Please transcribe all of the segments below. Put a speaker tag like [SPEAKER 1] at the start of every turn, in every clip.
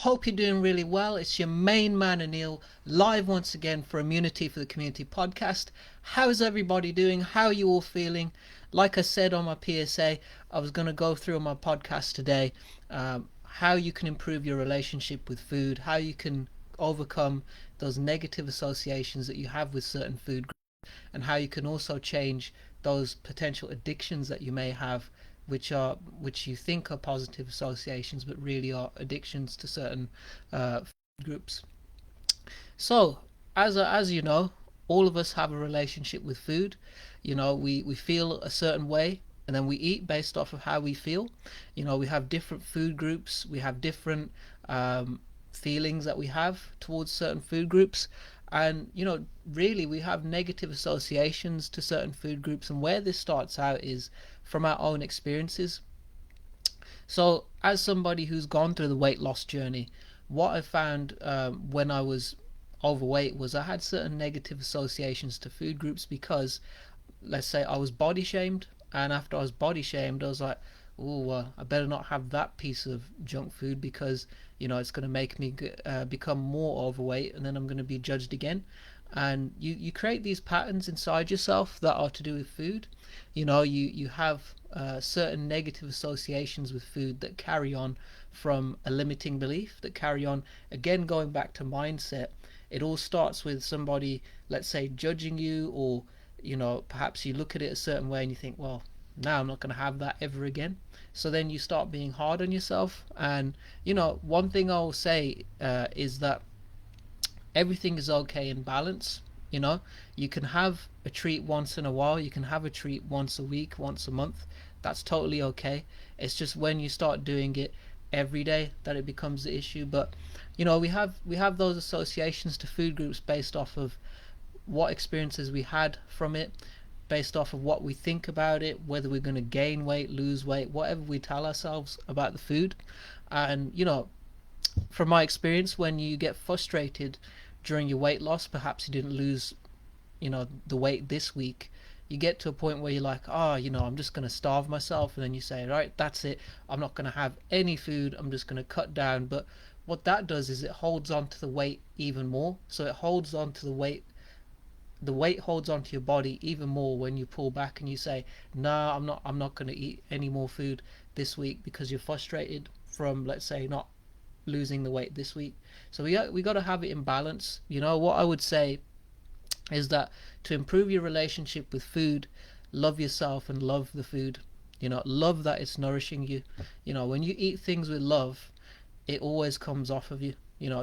[SPEAKER 1] Hope you're doing really well. It's your main man Anil, live once again for Immunity for the Community podcast. How's everybody doing? How are you all feeling? Like I said on my PSA, I was going to go through my podcast today how you can improve your relationship with food, how you can overcome those negative associations that you have with certain food groups, and how you can also change those potential addictions that you may have, which you think are positive associations but really are addictions to certain groups. So as you know, all of us have a relationship with food. We feel a certain way and then we eat based off of how we feel. We have different food groups, we have different feelings that we have towards certain food groups, and really we have negative associations to certain food groups, and where this starts out is from our own experiences. So as somebody who's gone through the weight loss journey, what I found when I was overweight was I had certain negative associations to food groups because, let's say, I was body shamed, and after I was body shamed, I was like, oh, well, I better not have that piece of junk food because it's going to make me become more overweight, and then I'm going to be judged again. And you create these patterns inside yourself that are to do with food. You have certain negative associations with food that carry on from a limiting belief, that carry on, again, going back to mindset. It all starts with somebody, let's say, judging you, or perhaps you look at it a certain way and you think, well, now I'm not going to have that ever again. So then you start being hard on yourself. And one thing I'll say is that everything is okay in balance. You can have a treat once in a while, you can have a treat once a week, once a month. That's totally okay. It's just when you start doing it every day that it becomes the issue. But we have those associations to food groups based off of what experiences we had from it, based off of what we think about it, whether we're going to gain weight, lose weight, whatever we tell ourselves about the food. And from my experience, when you get frustrated during your weight loss, perhaps you didn't lose the weight this week, you get to a point where you're like, I'm just going to starve myself, and then you say, right, that's it, I'm not going to have any food, I'm just going to cut down. But what that does is it holds on to the weight even more. So it holds on to the weight holds onto your body even more when you pull back and you say, no, I'm not going to eat any more food this week, because you're frustrated from, let's say, not losing the weight this week. So we got to have it in balance. What I would say is that to improve your relationship with food, love yourself and love the food. Love that it's nourishing you. When you eat things with love, it always comes off of you.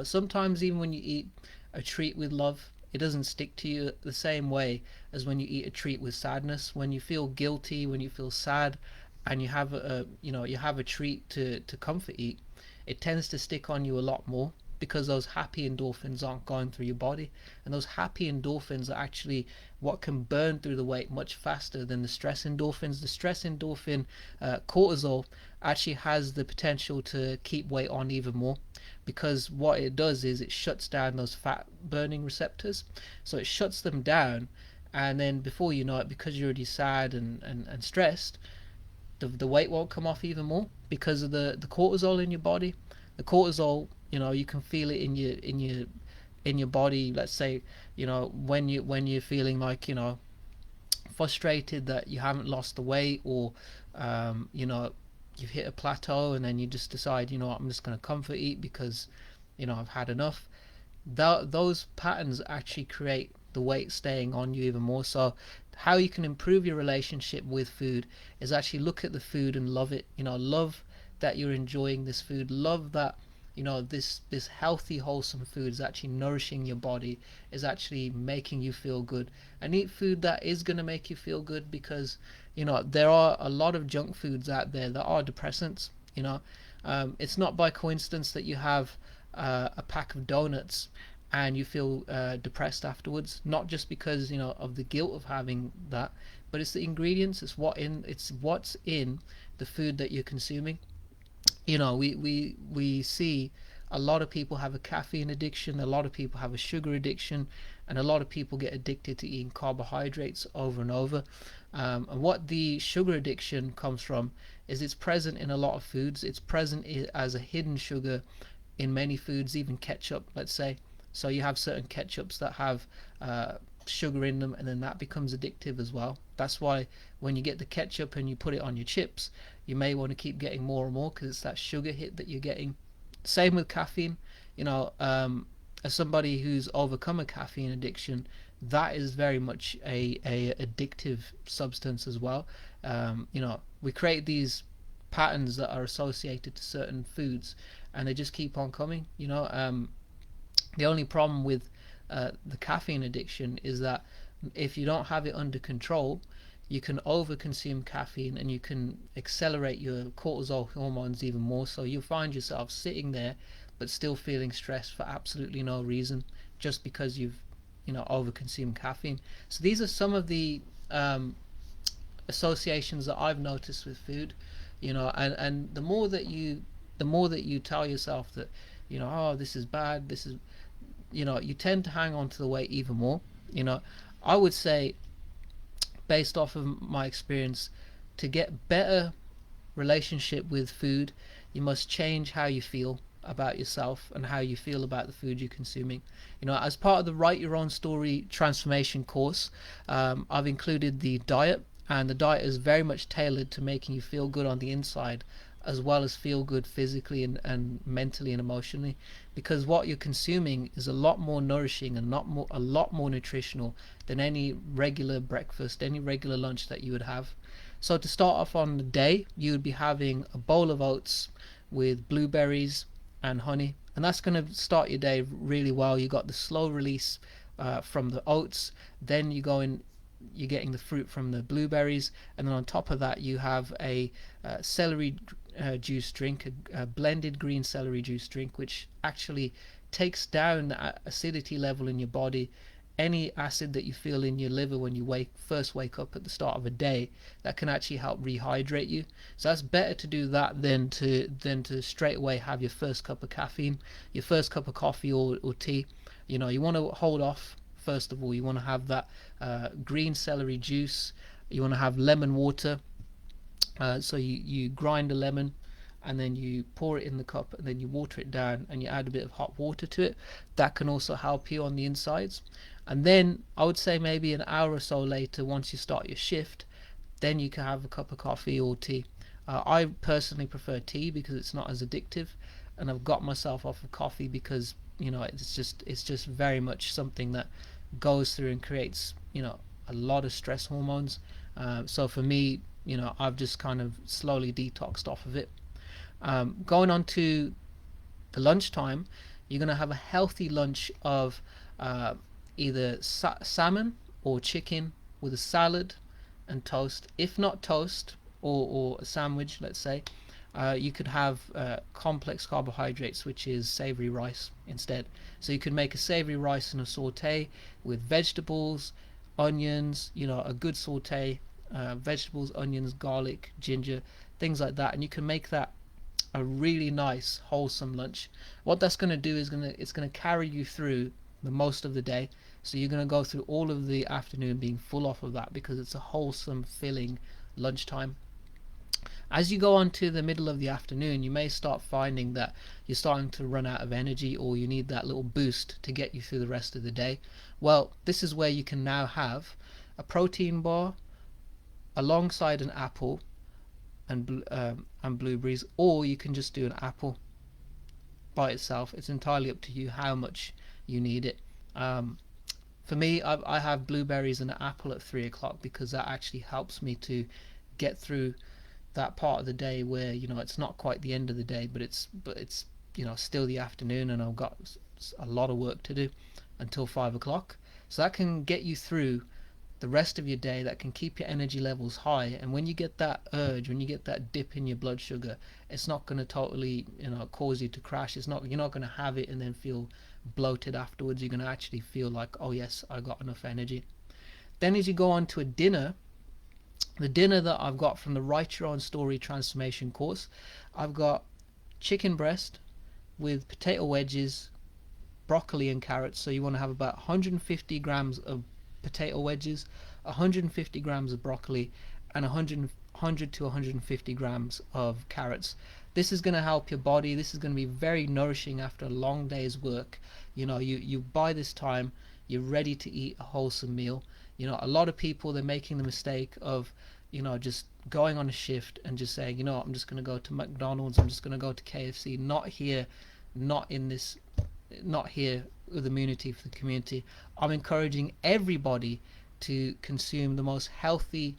[SPEAKER 1] Sometimes even when you eat a treat with love, it doesn't stick to you the same way as when you eat a treat with sadness. When you feel guilty, when you feel sad, and you have a treat to comfort eat, it tends to stick on you a lot more, because those happy endorphins aren't going through your body, and those happy endorphins are actually what can burn through the weight much faster than the stress endorphins. The stress endorphin, cortisol, actually has the potential to keep weight on even more, because what it does is it shuts down those fat burning receptors. So it shuts them down, and then before you know it, because you're already sad and stressed, the weight won't come off even more because of the cortisol in your body. The cortisol, you can feel it in your body. Let's say, when you're feeling like, frustrated that you haven't lost the weight, or you've hit a plateau, and then you just decide, I'm just going to comfort eat because I've had enough. Those patterns actually create the weight staying on you even more. So how you can improve your relationship with food is actually look at the food and love it. Love that you're enjoying this food. Love that this healthy, wholesome food is actually nourishing your body, is actually making you feel good. And eat food that is going to make you feel good, because there are a lot of junk foods out there that are depressants. It's not by coincidence that you have a pack of donuts and you feel depressed afterwards. Not just because of the guilt of having that, but it's the ingredients. It's what's in the food that you're consuming. We see a lot of people have a caffeine addiction, a lot of people have a sugar addiction, and a lot of people get addicted to eating carbohydrates over and over. And what the sugar addiction comes from is it's present in a lot of foods. It's present as a hidden sugar in many foods, even ketchup, let's say. So you have certain ketchups that have sugar in them, and then that becomes addictive as well. That's why when you get the ketchup and you put it on your chips, you may want to keep getting more and more because it's that sugar hit that you're getting. Same with caffeine. You know, as somebody who's overcome a caffeine addiction, that is very much a addictive substance as well. You know, we create these patterns that are associated to certain foods, and they just keep on coming. You know, the only problem with the caffeine addiction is that if you don't have it under control, you can overconsume caffeine and you can accelerate your cortisol hormones even more. So you'll find yourself sitting there but still feeling stressed for absolutely no reason, just because you've, you know, overconsumed caffeine. So these are some of the associations that I've noticed with food. You know, and the more that you tell yourself that, you know, oh, this is bad, this is, you know, you tend to hang on to the weight even more. You know, I would say, based off of my experience, to get better relationship with food, you must change how you feel about yourself and how you feel about the food you're consuming. You know, as part of the Write Your Own Story transformation course, I've included the diet, and the diet is very much tailored to making you feel good on the inside as well as feel good physically and mentally and emotionally, because what you're consuming is a lot more nourishing and a lot more nutritional than any regular breakfast, any regular lunch that you would have. So to start off on the day, you would be having a bowl of oats with blueberries and honey, and that's going to start your day really well. You got the slow release from the oats, then you're getting the fruit from the blueberries, and then on top of that you have a celery juice drink, a blended green celery juice drink, which actually takes down the acidity level in your body. Any acid that you feel in your liver when you first wake up at the start of a day, that can actually help rehydrate you. So that's better to do that than to straight away have your first cup of caffeine, your first cup of coffee or tea. You know, you want to hold off. First of all, you want to have that green celery juice. You want to have lemon water. So you grind a lemon and then you pour it in the cup and then you water it down and you add a bit of hot water to it. That can also help you on the insides. And then I would say maybe an hour or so later, once you start your shift, then you can have a cup of coffee or tea. I personally prefer tea because it's not as addictive, and I've got myself off of coffee because, you know, it's just very much something that goes through and creates, you know, a lot of stress hormones. So for me, you know, I've just kind of slowly detoxed off of it. Going on to the lunchtime, you're going to have a healthy lunch of either salmon or chicken with a salad and toast. If not toast or a sandwich, let's say, you could have complex carbohydrates, which is savory rice instead. So you could make a savory rice and a saute with vegetables, onions, you know, a good saute, vegetables, onions, garlic, ginger, things like that, and you can make that a really nice wholesome lunch. What that's going to do is it's going to carry you through the most of the day. So you're going to go through all of the afternoon being full off of that because it's a wholesome, filling lunchtime. As you go on to the middle of the afternoon, you may start finding that you're starting to run out of energy, or you need that little boost to get you through the rest of the day. Well, this is where you can now have a protein bar alongside an apple and blueberries, or you can just do an apple by itself. It's entirely up to you how much you need it. For me, I have blueberries and an apple at 3 o'clock because that actually helps me to get through that part of the day where, you know, it's not quite the end of the day, but it's you know, still the afternoon, and I've got a lot of work to do until 5 o'clock. So that can get you through the rest of your day, that can keep your energy levels high, and when you get that urge, when you get that dip in your blood sugar, it's not going to totally, you know, cause you to crash. You're not going to have it and then feel bloated afterwards. You're going to actually feel like, oh yes, I got enough energy. Then as you go on to a dinner, the dinner that I've got from the Write Your Own Story transformation course, I've got chicken breast with potato wedges, broccoli and carrots. So you want to have about 150 grams of potato wedges, 150 grams of broccoli, and 100 to 150 grams of carrots. This is going to help your body. This is going to be very nourishing after a long day's work. You by this time you're ready to eat a wholesome meal. A lot of people, they're making the mistake of just going on a shift and just saying, I'm just going to go to McDonald's, I'm just going to go to KFC. Not here, not in this, not here with immunity for the community. I'm encouraging everybody to consume the most healthy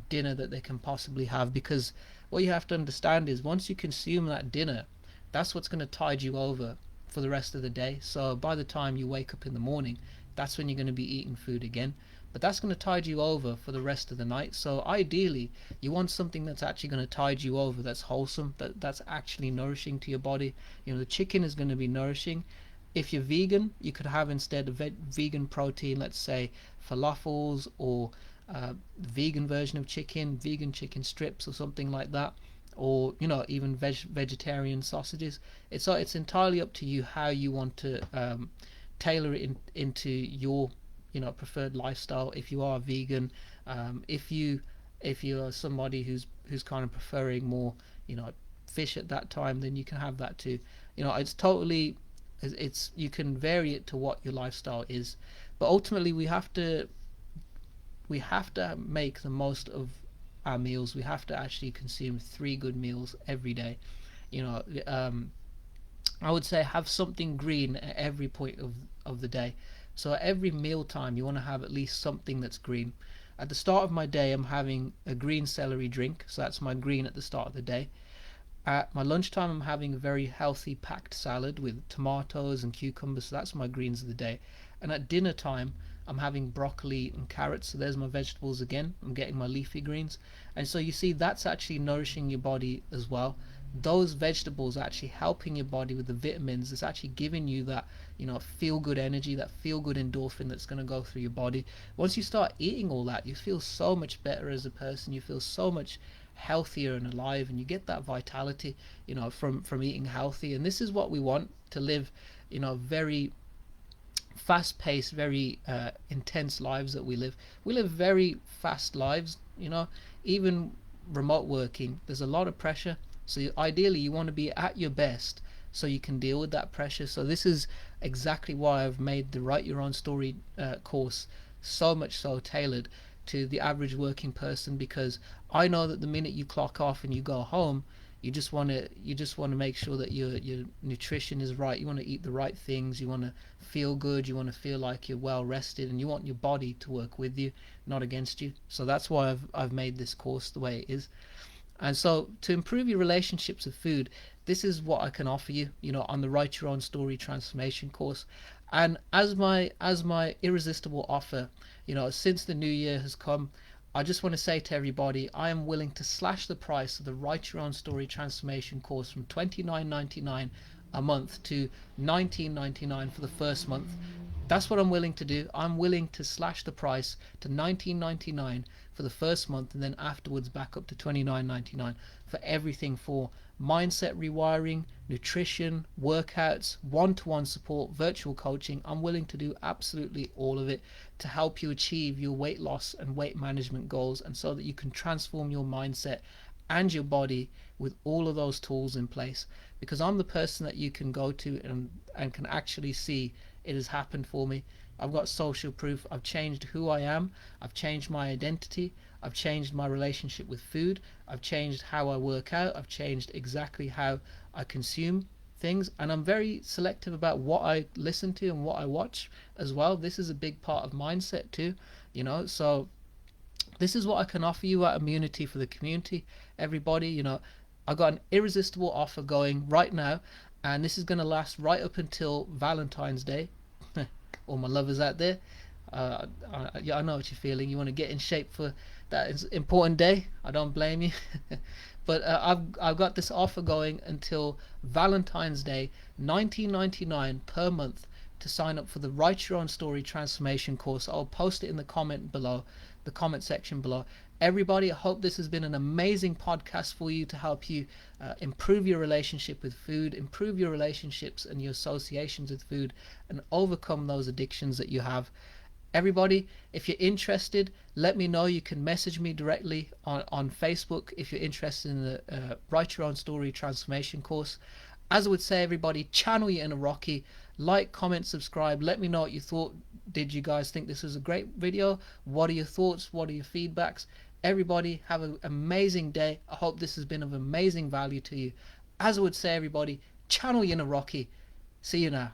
[SPEAKER 1] dinner that they can possibly have, because what you have to understand is once you consume that dinner, that's what's going to tide you over for the rest of the day. So by the time you wake up in the morning, that's when you're going to be eating food again, but that's going to tide you over for the rest of the night. So ideally you want something that's actually going to tide you over, that's wholesome, that's actually nourishing to your body. The chicken is going to be nourishing. If you're vegan, you could have instead of vegan protein, let's say falafels, or vegan version of chicken, vegan chicken strips or something like that, or even vegetarian sausages. It's entirely up to you how you want to tailor it into your preferred lifestyle. If you are vegan, if you are somebody who's kind of preferring more fish at that time, then you can have that too. It's totally, you can vary it to what your lifestyle is, but ultimately we have to make the most of our meals. We have to actually consume 3 good meals every day. I would say have something green at every point of the day. So at every meal time you want to have at least something that's green. At the start of my day, I'm having a green celery drink, so that's my green at the start of the day. At my lunchtime, I'm having a very healthy packed salad with tomatoes and cucumbers, so that's my greens of the day. And at dinner time, I'm having broccoli and carrots, so there's my vegetables again. I'm getting my leafy greens. And so you see, that's actually nourishing your body as well. Those vegetables are actually helping your body with the vitamins. It's actually giving you that feel good energy, that feel good endorphin that's going to go through your body. Once you start eating all that, you feel so much better as a person. You feel so much healthier and alive, and you get that vitality from eating healthy. And this is what we want, to live very fast-paced, very intense lives that we live. We live very fast lives. Even remote working, there's a lot of pressure. So ideally you want to be at your best so you can deal with that pressure. So this is exactly why I've made the Write Your Own Story course so much so tailored to the average working person, because I know that the minute you clock off and you go home, you just want to make sure that your nutrition is right. You want to eat the right things, you want to feel good, you want to feel like you're well rested, and you want your body to work with you, not against you. So that's why I've made this course the way it is. And so to improve your relationships with food, this is what I can offer you, on the Write Your Own Story transformation course. And as my irresistible offer, since the new year has come, I just want to say to everybody, I am willing to slash the price of the Write Your Own Story transformation course from $29.99 a month to $19.99 for the first month. That's what I'm willing to do. I'm willing to slash the price to $19.99 for the first month, and then afterwards back up to $29.99 for everything, for mindset rewiring, nutrition, workouts, one-to-one support, virtual coaching. I'm willing to do absolutely all of it to help you achieve your weight loss and weight management goals, and so that you can transform your mindset and your body with all of those tools in place. Because I'm the person that you can go to and can actually see it has happened for me. I've got social proof. I've changed who I am. I've changed my identity. I've changed my relationship with food. I've changed how I work out. I've changed exactly how I consume things. And I'm very selective about what I listen to and what I watch as well. This is a big part of mindset too, So this is what I can offer you at Immunity for the Community. Everybody, I've got an irresistible offer going right now, and this is going to last right up until Valentine's Day. All my lovers out there, I know what you're feeling. You want to get in shape for that important day. I don't blame you. But I've got this offer going until Valentine's Day, $19.99 per month to sign up for the Write Your Own Story transformation course. I'll post it in the comment section below. Everybody, I hope this has been an amazing podcast for you to help you improve your relationship with food, improve your relationships and your associations with food, and overcome those addictions that you have. Everybody, if you're interested, let me know. You can message me directly on Facebook if you're interested in the Write Your Own Story Transformation course. As I would say, everybody, channel your inner Rocky. Like, comment, subscribe. Let me know what you thought. Did you guys think this was a great video? What are your thoughts? What are your feedbacks? Everybody, have an amazing day. I hope this has been of amazing value to you. As I would say, everybody, channel your inner Rocky. See you now.